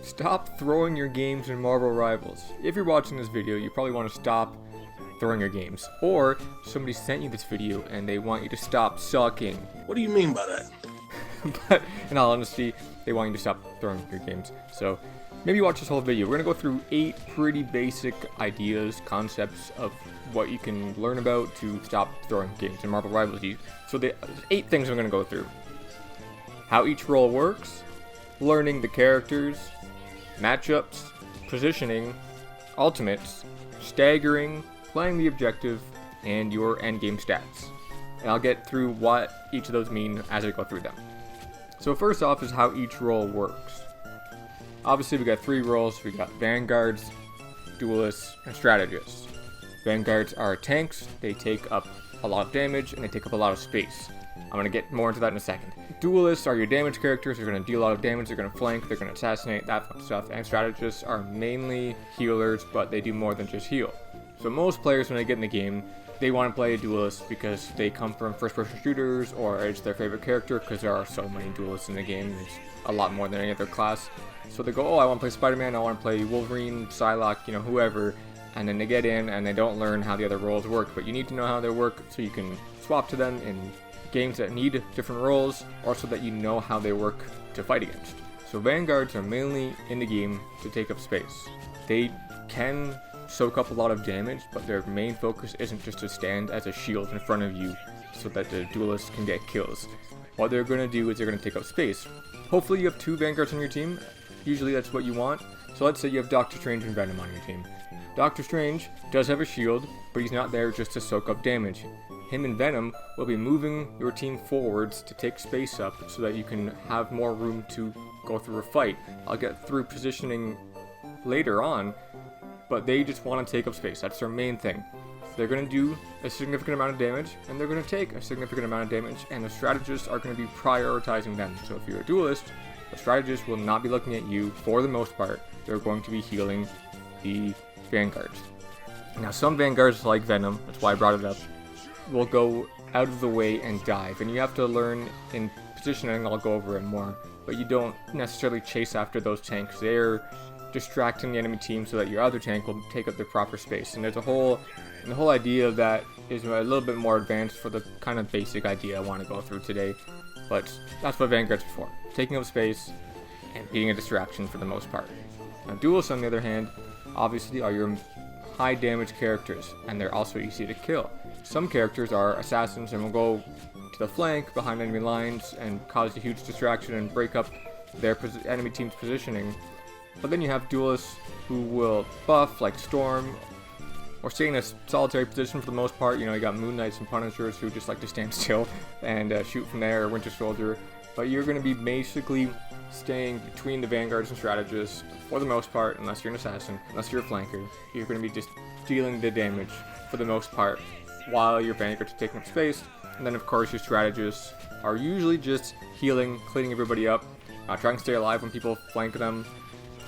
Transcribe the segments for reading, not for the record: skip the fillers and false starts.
Stop throwing your games in Marvel Rivals. If you're watching this video, you probably want to stop throwing your games. Or somebody sent you this video and they want you to stop sucking. What do you mean by that? But in all honesty, they want you to stop throwing your games. So maybe watch this whole video. We're going to go through 8 pretty basic ideas, concepts of what you can learn about to stop throwing games in Marvel Rivals. So there's 8 things I'm going to go through. How each role works, learning the characters, matchups, positioning, ultimates, staggering, playing the objective, and your endgame stats. And I'll get through what each of those mean as I go through them. So first off is how each role works. Obviously we got 3 roles. We got vanguards, duelists, and strategists. Vanguards are tanks. They take up a lot of damage and they take up a lot of space. I'm going to get more into that in a second. Duelists are your damage characters. They're going to deal a lot of damage. They're going to flank. They're going to assassinate, that fun stuff. And strategists are mainly healers, but they do more than just heal. So most players, when they get in the game, they want to play a duelist because they come from first-person shooters, or it's their favorite character because there are so many duelists in the game. There's a lot more than any other class. So they go, oh, I want to play Spider-Man. I want to play Wolverine, Psylocke, whoever. And then they get in and they don't learn how the other roles work. But you need to know how they work so you can swap to them in games that need different roles, or so that you know how they work to fight against. So vanguards are mainly in the game to take up space. They can soak up a lot of damage, but their main focus isn't just to stand as a shield in front of you so that the duelists can get kills. What they're going to do is they're going to take up space. Hopefully you have 2 vanguards on your team. Usually that's what you want. So let's say you have Doctor Strange and Venom on your team. Doctor Strange does have a shield, but he's not there just to soak up damage. Him and Venom will be moving your team forwards to take space up so that you can have more room to go through a fight. I'll get through positioning later on, but they just want to take up space. That's their main thing. They're going to do a significant amount of damage, and they're going to take a significant amount of damage, and the strategists are going to be prioritizing them. So if you're a duelist, the strategist will not be looking at you for the most part. They're going to be healing the vanguards. Now some vanguards, like Venom, that's why I brought it up, will go out of the way and dive, and you have to learn in positioning. I'll go over it more, but you don't necessarily chase after those tanks. They're distracting the enemy team so that your other tank will take up the proper space, and the whole idea of that is a little bit more advanced for the kind of basic idea I want to go through today. But that's what vanguards are for, taking up space and being a distraction for the most part. Now duelists, on the other hand, obviously are your high damage characters, and they're also easy to kill. Some characters are assassins and will go to the flank behind enemy lines and cause a huge distraction and break up their enemy team's positioning. But then you have duelists who will buff, like Storm, or stay in a solitary position for the most part. You got Moon Knights and Punishers who just like to stand still and shoot from there, or Winter Soldier. But you're going to be basically staying between the vanguards and strategists for the most part, unless you're an assassin, unless you're a flanker. You're going to be just dealing the damage for the most part while your vanguards are taking up space. And then of course your strategists are usually just healing, cleaning everybody up, trying to stay alive when people flank them.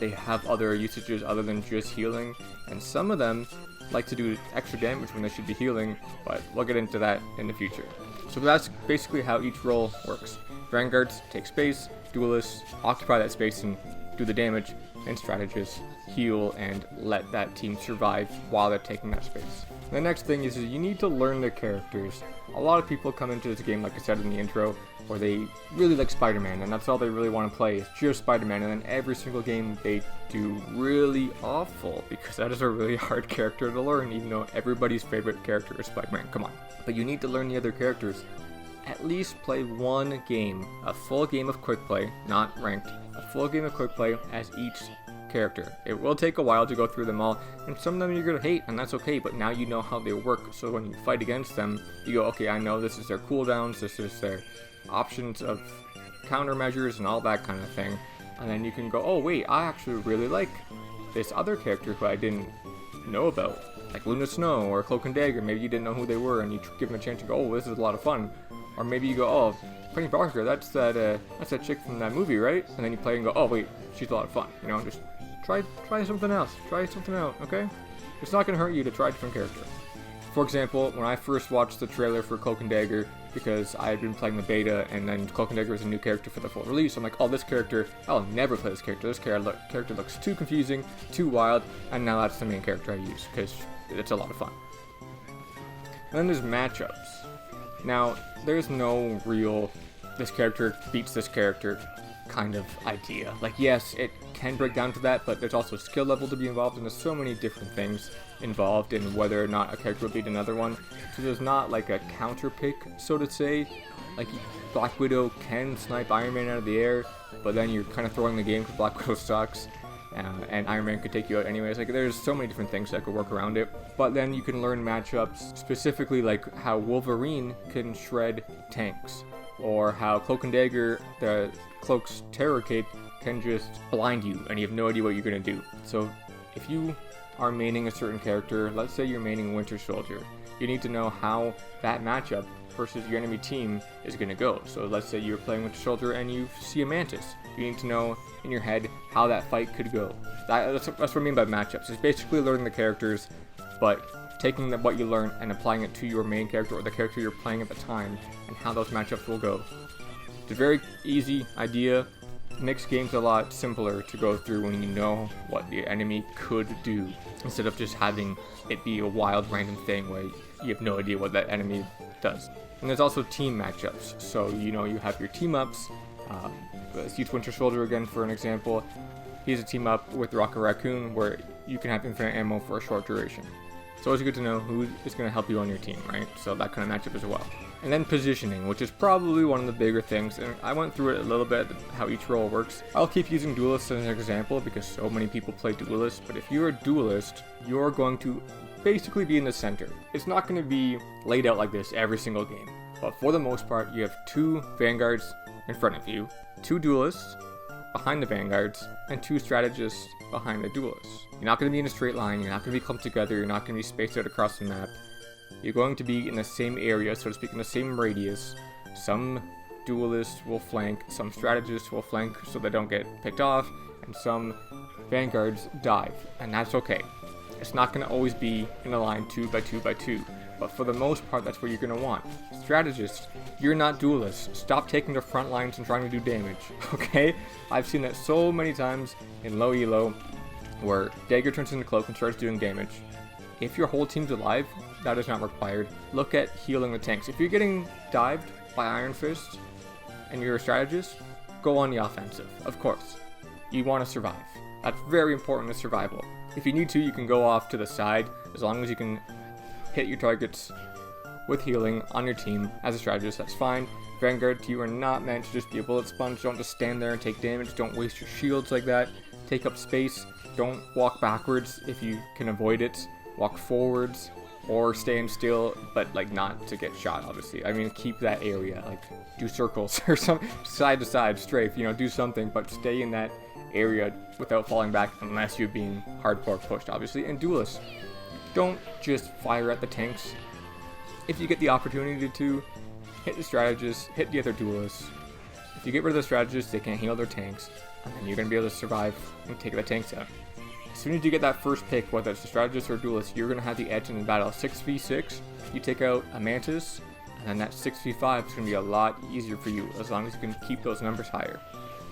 They have other usages other than just healing, and some of them like to do extra damage when they should be healing, but we'll get into that in the future. So that's basically how each role works. Vanguards take space, duelists occupy that space and do the damage, and strategists heal and let that team survive while they're taking that space. The next thing is you need to learn their characters. A lot of people come into this game, like I said in the intro, where they really like Spider-Man, and that's all they really want to play is just Spider-Man, and then every single game they do really awful, because that is a really hard character to learn, even though everybody's favorite character is Spider-Man. Come on. But you need to learn the other characters. At least play one game, a full game of quick play, not ranked, a full game of quick play as each character. It will take a while to go through them all, and some of them you're going to hate, and that's okay, but now you know how they work, so when you fight against them, you go, okay, I know this is their cooldowns, this is their options of countermeasures and all that kind of thing, and then you can go, oh wait, I actually really like this other character who I didn't know about, like Luna Snow or Cloak and Dagger. Maybe you didn't know who they were, and you give them a chance to go, oh, this is a lot of fun. Or maybe you go, oh, Penny Parker, that's that chick from that movie, right? And then you play and go, oh wait, she's a lot of fun. Just try something else. Try something out, okay? It's not going to hurt you to try a different character. For example, when I first watched the trailer for Cloak and Dagger, because I had been playing the beta, and then Cloak and Dagger was a new character for the full release. So I'm like, oh, this character, I'll never play this character. This character looks too confusing, too wild, and now that's the main character I use, because it's a lot of fun. And then there's matchups. Now, there's no real, this character beats this character kind of idea. Like, yes, it can break down to that, but there's also skill level to be involved, and there's so many different things involved in whether or not a character will beat another one. So there's not like a counter pick, so to say. Like, Black Widow can snipe Iron Man out of the air, but then you're kind of throwing the game because Black Widow sucks, and Iron Man could take you out anyways. Like, there's so many different things that could work around it. But then you can learn matchups, specifically like how Wolverine can shred tanks, or how Cloak and Dagger, the Cloak's terror cape, can just blind you and you have no idea what you're going to do. So if you are maining a certain character, let's say you're maining Winter Soldier, you need to know how that matchup versus your enemy team is going to go. So let's say you're playing Winter Soldier and you see a Mantis. You need to know in your head how that fight could go. That's what I mean by matchups. It's basically learning the characters, but taking what you learn and applying it to your main character or the character you're playing at the time, and how those matchups will go. It's a very easy idea. It makes games a lot simpler to go through when you know what the enemy could do, instead of just having it be a wild random thing where you have no idea what that enemy does. And there's also team matchups. So you have your team ups. Let's use Winter Soldier again for an example. He's a team up with Rocket Raccoon where you can have infinite ammo for a short duration. It's always good to know who is going to help you on your team, right? So that kind of matchup as well. And then positioning, which is probably one of the bigger things, and I went through it a little bit, how each role works. I'll keep using Duelists as an example because so many people play Duelists, but if you're a Duelist, you're going to basically be in the center. It's not going to be laid out like this every single game, but for the most part, you have 2 Vanguards in front of you, 2 Duelists behind the Vanguards, and 2 Strategists behind the Duelists. You're not going to be in a straight line, you're not going to be clumped together, you're not going to be spaced out across the map. You're going to be in the same area, so to speak, in the same radius. Some Duelists will flank, some Strategists will flank so they don't get picked off, and some Vanguards dive, and that's okay. It's not going to always be in a line 2 by 2 by 2, but for the most part, that's what you're going to want. Strategists, you're not Duelists. Stop taking the front lines and trying to do damage, okay? I've seen that so many times in low elo, where Dagger turns into Cloak and starts doing damage. If your whole team's alive, that is not required. Look at healing the tanks. If you're getting dived by Iron Fist and you're a strategist, go on the offensive, of course. You want to survive. That's very important to survival. If you need to, you can go off to the side, as long as you can hit your targets with healing on your team as a strategist, that's fine. Vanguard, you are not meant to just be a bullet sponge. Don't just stand there and take damage. Don't waste your shields like that. Take up space. Don't walk backwards if you can avoid it. Walk forwards or stand still, but like not to get shot, obviously. I mean, keep that area, like do circles or some side to side strafe, do something, but stay in that area without falling back unless you're being hardcore pushed, obviously. And Duelists, don't just fire at the tanks. If you get the opportunity to, hit the strategists, hit the other Duelists. If you get rid of the strategists, they can't heal their tanks, and then you're going to be able to survive and take the tanks out. As soon as you get that first pick, whether it's a strategist or a duelist, you're going to have the edge in the battle. 6v6, you take out a Mantis, and then that 6v5 is going to be a lot easier for you, as long as you can keep those numbers higher.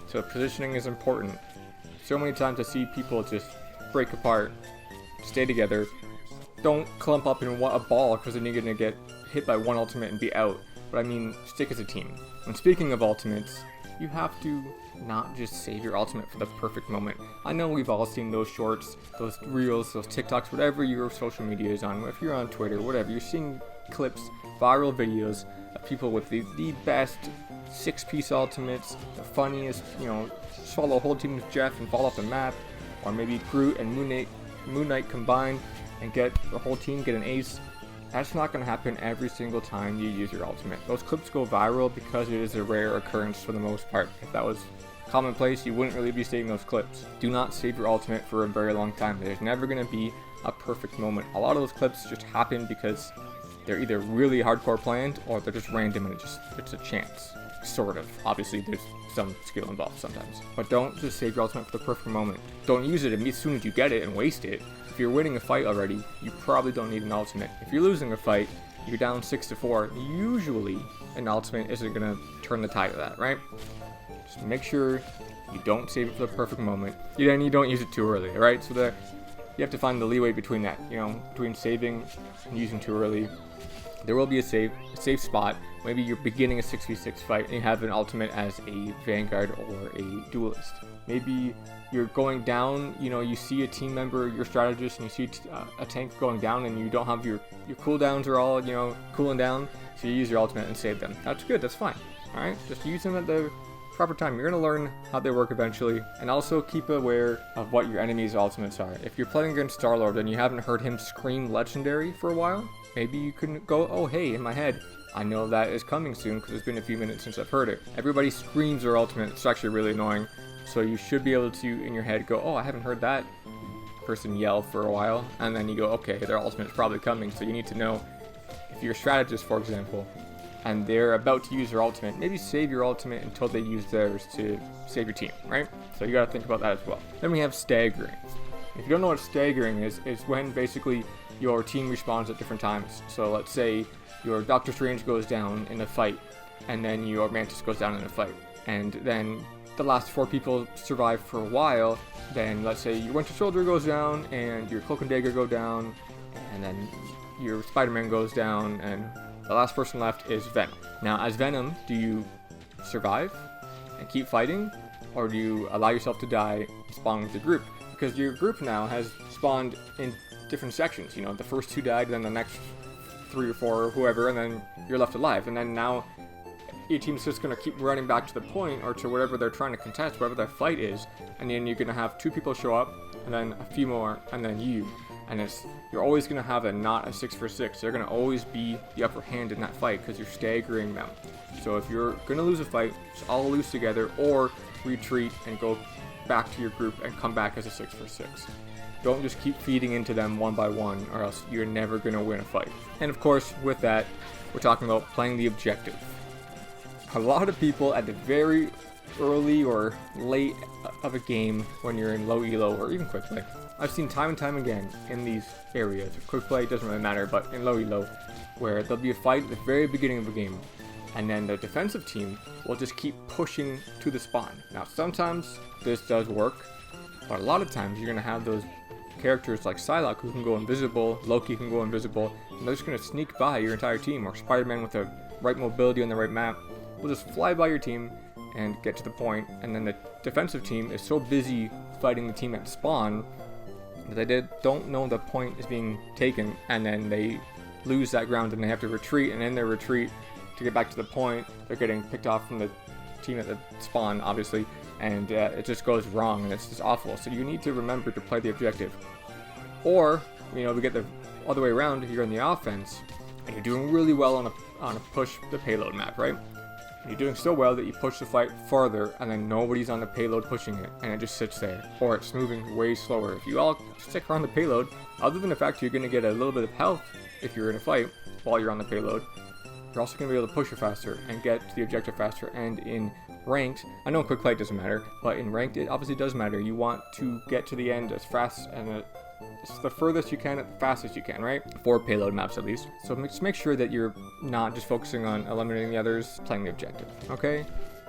So positioning is important. So many times I see people just break apart, stay together, don't clump up in a ball, because then you're going to get hit by one ultimate and be out. But I mean, stick as a team. When speaking of ultimates, you have to not just save your ultimate for the perfect moment. I know we've all seen those shorts, those reels, those TikToks, whatever your social media is on. If you're on Twitter, whatever, you're seeing clips, viral videos of people with the best 6-piece ultimates, the funniest, swallow a whole team with Jeff and fall off the map, or maybe Groot and Moon Knight combine and get the whole team get an ace. That's not going to happen every single time you use your ultimate. Those clips go viral because it is a rare occurrence for the most part. If that was commonplace, you wouldn't really be saving those clips. Do not save your ultimate for a very long time. There's never going to be a perfect moment. A lot of those clips just happen because they're either really hardcore planned or they're just random and it's a chance. Sort of. Obviously, there's some skill involved sometimes. But don't just save your ultimate for the perfect moment. Don't use it as soon as you get it and waste it. If you're winning a fight already, you probably don't need an ultimate. If you're losing a fight, you're down 6-4, usually an ultimate isn't going to turn the tide of that, right? Just make sure you don't save it for the perfect moment. You don't use it too early, right? So that you have to find the leeway between that, between saving and using too early. There will be a safe spot. Maybe you're beginning a 6v6 fight and you have an ultimate as a vanguard or a duelist. Maybe you're going down, you see a team member, your strategist, and you see a tank going down and you don't have your cooldowns are all, cooling down, so you use your ultimate and save them. That's good, that's fine. Alright, just use them at the proper time. You're going to learn how they work eventually, and also keep aware of what your enemy's ultimates are. If you're playing against Star-Lord and you haven't heard him scream legendary for a while, maybe you can go, oh hey, in my head, I know that is coming soon because it's been a few minutes since I've heard it. Everybody screams their ultimate. It's actually really annoying. So you should be able to, in your head, go, oh, I haven't heard that person yell for a while. And then you go, okay, their ultimate is probably coming. So you need to know, if you're a strategist, for example, and they're about to use their ultimate, maybe save your ultimate until they use theirs to save your team, right? So you got to think about that as well. Then we have staggering. If you don't know what staggering is, it's when basically your team respawns at different times. So let's say your Doctor Strange goes down in a fight, and then your Mantis goes down in a fight, and then the last 4 people survive for a while. Then let's say your Winter Soldier goes down, and your Cloak and Dagger go down, and then your Spider-Man goes down, and the last person left is Venom. Now, as Venom, do you survive and keep fighting, or do you allow yourself to die and spawn with the group? Because your group now has spawned in different sections. The first 2 died, then the next 3 or 4 or whoever, and then you're left alive. And then now your team's just going to keep running back to the point or to whatever they're trying to contest, whatever their fight is, and then you're going to have 2 people show up, and then a few more, and then you. And you're always going to have not a 6-for-6. They're going to always be the upper hand in that fight because you're staggering them. So if you're going to lose a fight, just all lose together, or retreat and go back to your group and come back as a 6-for-6. Don't just keep feeding into them one by one, or else you're never going to win a fight. And of course, with that, we're talking about playing the objective. A lot of people at the very early or late of a game, when you're in low elo or even quick play, I've seen time and time again in these areas. Quick play doesn't really matter, but in low elo, where there'll be a fight at the very beginning of a game, and then the defensive team will just keep pushing to the spawn. Now, sometimes this does work, but a lot of times you're going to have those characters like Psylocke who can go invisible, Loki can go invisible, and they're just going to sneak by your entire team, or Spider-Man with the right mobility on the right map will just fly by your team and get to the point, and then the defensive team is so busy fighting the team at spawn that they don't know the point is being taken, and then they lose that ground and they have to retreat, and in their retreat to get back to the point, they're getting picked off from the team at the spawn, obviously, and it just goes wrong, and it's just awful. So you need to remember to play the objective. Or, we get the other way around. If you're on the offense and you're doing really well on a push the payload map, right? And you're doing so well that you push the fight farther, and then nobody's on the payload pushing it, and it just sits there, or it's moving way slower. If you all stick around the payload, other than the fact you're going to get a little bit of health if you're in a fight while you're on the payload, you're also going to be able to push it faster and get to the objective faster. And in ranked, I know in quick play it doesn't matter, but in ranked it obviously does matter. You want to get to the end as fast and it's the furthest you can at the fastest you can, right? For payload maps at least. So just make sure that you're not just focusing on eliminating the others, playing the objective, okay?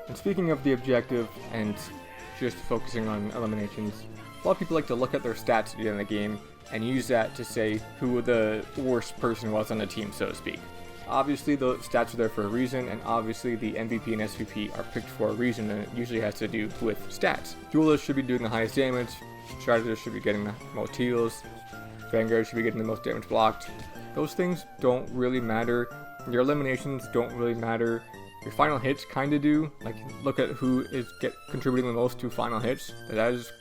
And speaking of the objective and just focusing on eliminations, a lot of people like to look at their stats at the end of the game and use that to say who the worst person was on the team, so to speak. Obviously, the stats are there for a reason, and obviously the MVP and SVP are picked for a reason, and it usually has to do with stats. Duelists should be doing the highest damage, strategists should be getting the most heals, Vanguard should be getting the most damage blocked. Those things don't really matter. Your eliminations don't really matter. Your final hits kind of do. Like, look at who is contributing the most to final hits. That is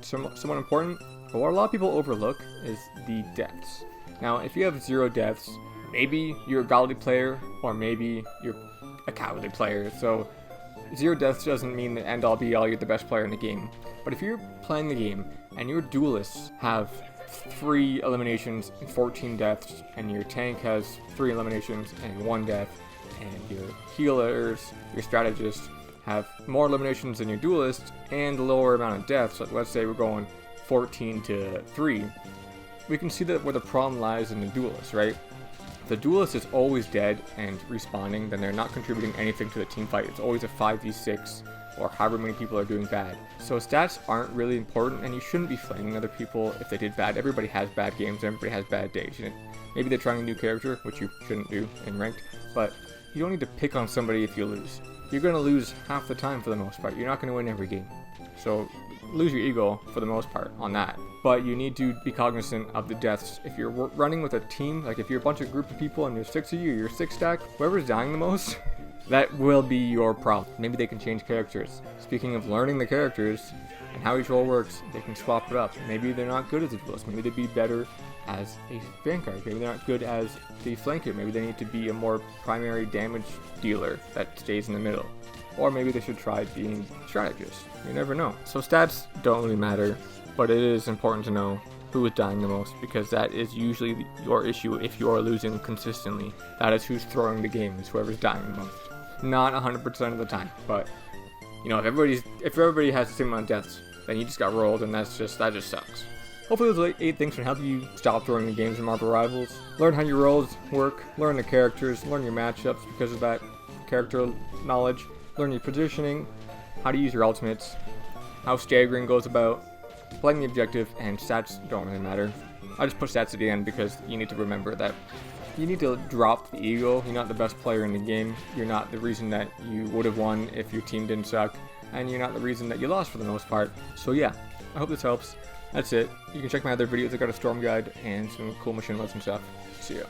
somewhat important. But what a lot of people overlook is the deaths. Now, if you have 0 deaths, maybe you're a godly player, or maybe you're a cowardly player. So 0 deaths doesn't mean the end all be all, you're the best player in the game. But if you're playing the game and your duelists have 3 eliminations and 14 deaths, and your tank has 3 eliminations and 1 death, and your healers, your strategists have more eliminations than your duelist and a lower amount of deaths, like let's say we're going 14 to 3, we can see that where the problem lies in the duelist, right? If the duelist is always dead and respawning, then they're not contributing anything to the team fight. It's always a 5v6 or however many people are doing bad. So stats aren't really important, and you shouldn't be flaming other people if they did bad. Everybody has bad games, everybody has bad days. Maybe they're trying a new character, which you shouldn't do in ranked, but you don't need to pick on somebody if you lose. You're going to lose half the time for the most part. You're not going to win every game. So lose your ego for the most part on that. But you need to be cognizant of the deaths. If you're running with a team, like if you're a bunch of group of people and there's 6 of you, you're 6 stack, whoever's dying the most, that will be your problem. Maybe they can change characters. Speaking of learning the characters and how each role works, they can swap it up. Maybe they're not good as a duelist. Maybe they'd be better as a vanguard. Maybe they're not good as the flanker. Maybe they need to be a more primary damage dealer that stays in the middle. Or maybe they should try being strategists. You never know. So stats don't really matter, but it is important to know who is dying the most, because that is usually your issue if you are losing consistently. That is who's throwing the game, is whoever's dying the most. Not 100% of the time, but if everybody has the same amount of deaths, then you just got rolled, and that just sucks. Hopefully those 8 things can help you stop throwing the games in Marble Rivals. Learn how your roles work, learn the characters, learn your matchups because of that character knowledge, learn your positioning, how to use your ultimates, how staggering goes about, playing the objective, and stats don't really matter. I just put stats at the end because you need to remember that you need to drop the ego. You're not the best player in the game. You're not the reason that you would have won if your team didn't suck, and you're not the reason that you lost for the most part. So yeah, I hope this helps. That's it. You can check my other videos. I got a storm guide and some cool mission loads and stuff. See ya.